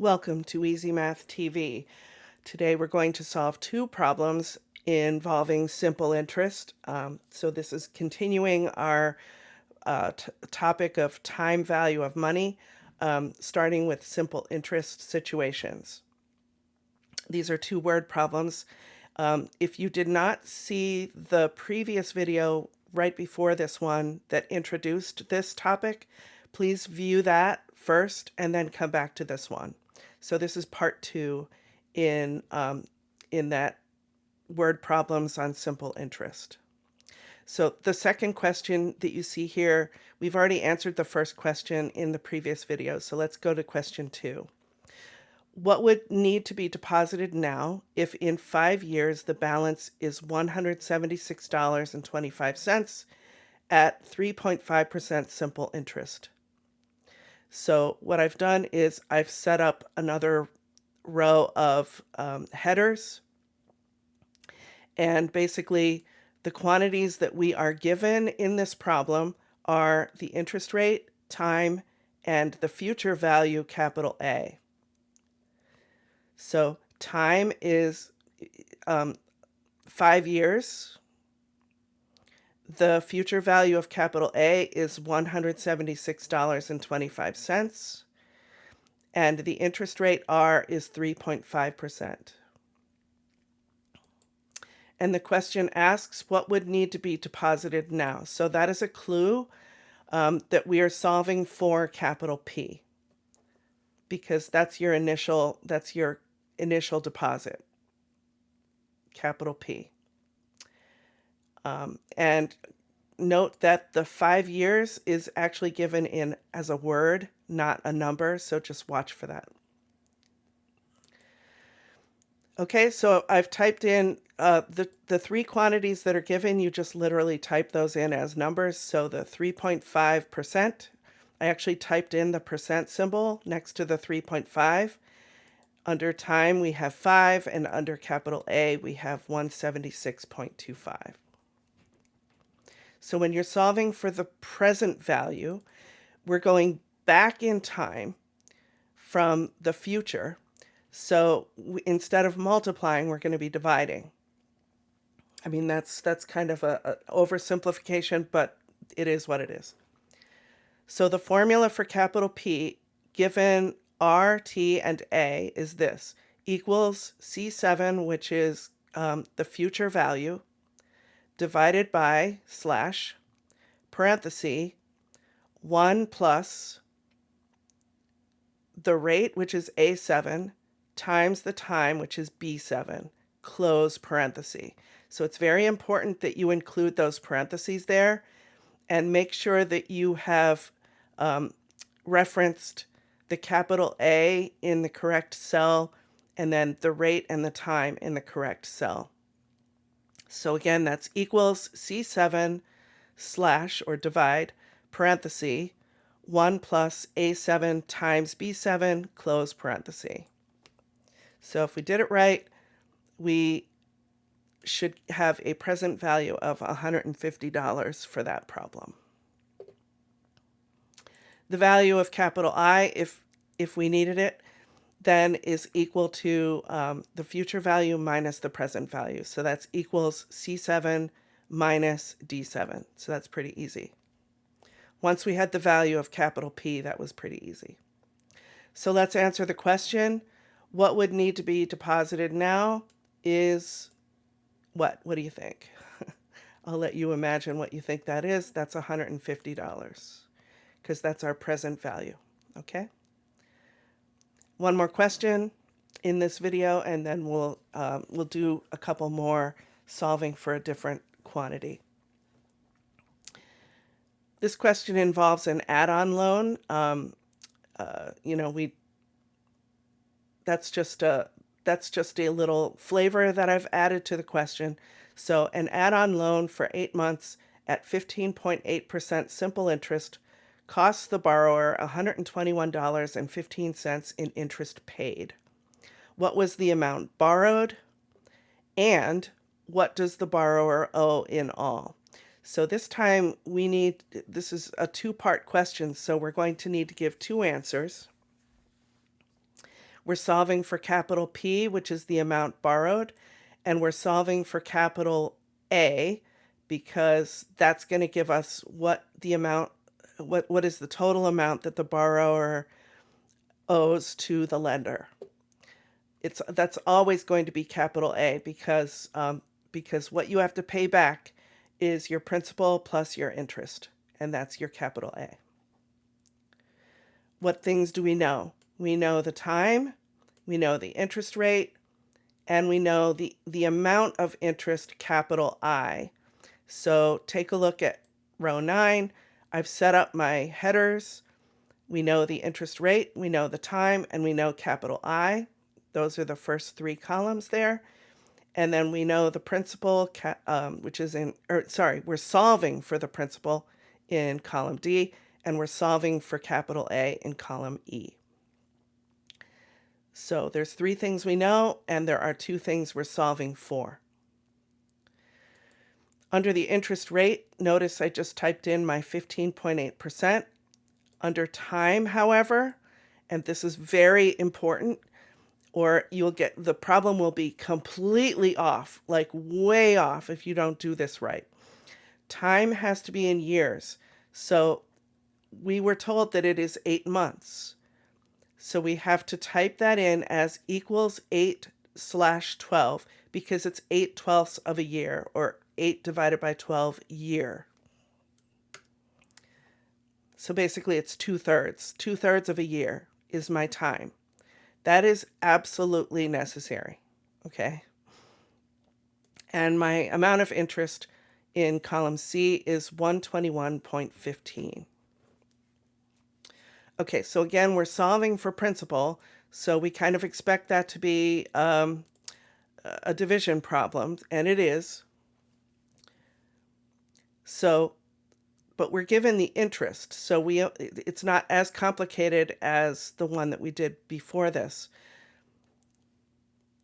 Welcome to Easy Math TV. Today we're going to solve two problems involving simple interest. So this is continuing our topic of time value of money, starting with simple interest situations. These are two word problems. If you did not see the previous video right before this one that introduced this topic, please view that first and then come back to this one. So this is part two in that word problems on simple interest. So the second question that you see here, we've already answered the first question in the previous video. So let's go to question two. What would need to be deposited now if in 5 years the balance is $176.25 at 3.5% simple interest? So what I've done is I've set up another row of headers, and basically the quantities that we are given in this problem are the interest rate, time, and the future value, capital A. So time is 5 years. The future value of capital A is $176.25. And the interest rate R is 3.5%. And the question asks, what would need to be deposited now? So that is a clue that we are solving for capital P, because that's your initial deposit, capital P. And note that the 5 years is actually given in as a word, not a number, so just watch for that. Okay, so I've typed in the three quantities that are given. You just literally type those in as numbers. So the 3.5%, I actually typed in the percent symbol next to the 3.5. Under time, we have 5, and under capital A, we have 176.25. So when you're solving for the present value, we're going back in time from the future. So instead of multiplying, we're going to be dividing. I mean, that's kind of a oversimplification, but it is what it is. So the formula for capital P, given R, T, and A, is this: equals C7, which is the future value, divided by slash, parenthesis, 1 plus the rate, which is A7, times the time, which is B7, close parenthesis. So it's very important that you include those parentheses there, and make sure that you have referenced the capital A in the correct cell, and then the rate and the time in the correct cell. So again, that's equals C7 slash, or divide, parenthesis, 1 plus A7 times B7, close parenthesis. So if we did it right, we should have a present value of $150 for that problem. The value of capital I, if we needed it, then is equal to the future value minus the present value. So that's equals C7 minus D7. So that's pretty easy. Once we had the value of capital P, that was pretty easy. So let's answer the question. What would need to be deposited now is what? What do you think? I'll let you imagine what you think that is. That's $150, because that's our present value. Okay? One more question in this video, and then we'll do a couple more solving for a different quantity. This question involves an add-on loan. That's just a little flavor that I've added to the question. So an add-on loan for 8 months at 15.8% simple interest costs the borrower $121.15 in interest paid. What was the amount borrowed, and what does the borrower owe in all? So this time this is a two-part question, so we're going to need to give two answers. We're solving for capital P, which is the amount borrowed, and we're solving for capital A because that's going to give us what is the total amount that the borrower owes to the lender. That's always going to be capital A because what you have to pay back is your principal plus your interest, and that's your capital A. What things do we know? We know the time, we know the interest rate, and we know the amount of interest, capital I. So take a look at row 9. I've set up my headers. We know the interest rate, we know the time, and we know capital I. Those are the first 3 columns there. And then we know the principal, which is we're solving for the principal in column D, and we're solving for capital A in column E. So there's 3 things we know, and there are 2 things we're solving for. Under the interest rate, notice I just typed in my 15.8%. Under time, however, and this is very important, or the problem will be completely off, like way off if you don't do this right. Time has to be in years. So we were told that it is 8 months. So we have to type that in as equals 8/12 because it's 8/12 of a year, or 8 divided by 12 year. So basically it's 2/3. 2/3 of a year is my time. That is absolutely necessary, okay? And my amount of interest in column C is 121.15. Okay, so again, we're solving for principal, so we kind of expect that to be a division problem, and it is. So, but we're given the interest, so it's not as complicated as the one that we did before this.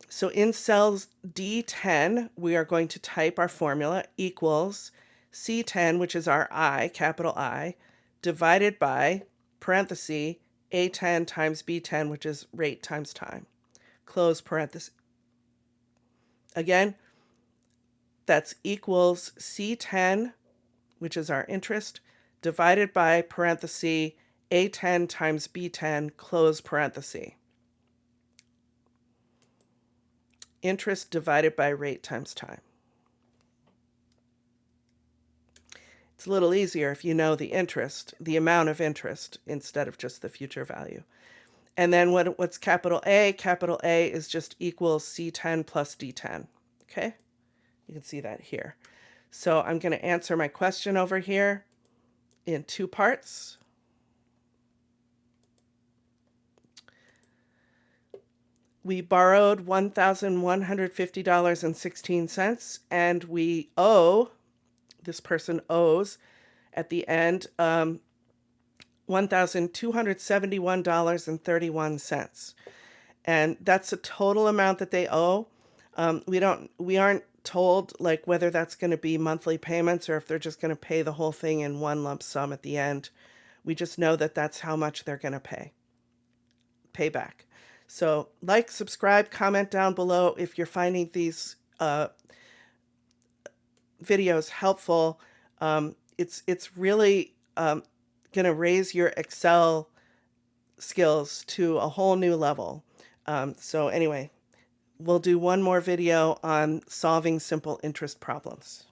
So in cells D10, we are going to type our formula equals C10, which is our I, capital I, divided by parenthesis A10 times B10, which is rate times time, close parenthesis. Again, that's equals C10, which is our interest, divided by parenthesis A10 times B10, close parenthesis. Interest divided by rate times time. It's a little easier if you know the interest, the amount of interest, instead of just the future value. And then what's capital A? Capital A is just equals C10 plus D10. Okay? You can see that here. So I'm going to answer my question over here in 2 parts. We borrowed $1,150.16, and we owe, this person owes at the end, $1,271.31. And that's the total amount that they owe. We aren't told like whether that's going to be monthly payments or if they're just going to pay the whole thing in one lump sum at the end. We just know that that's how much they're going to pay back. So like, subscribe, comment down below if you're finding these videos helpful. It's really going to raise your Excel skills to a whole new level. So anyway, we'll do one more video on solving simple interest problems.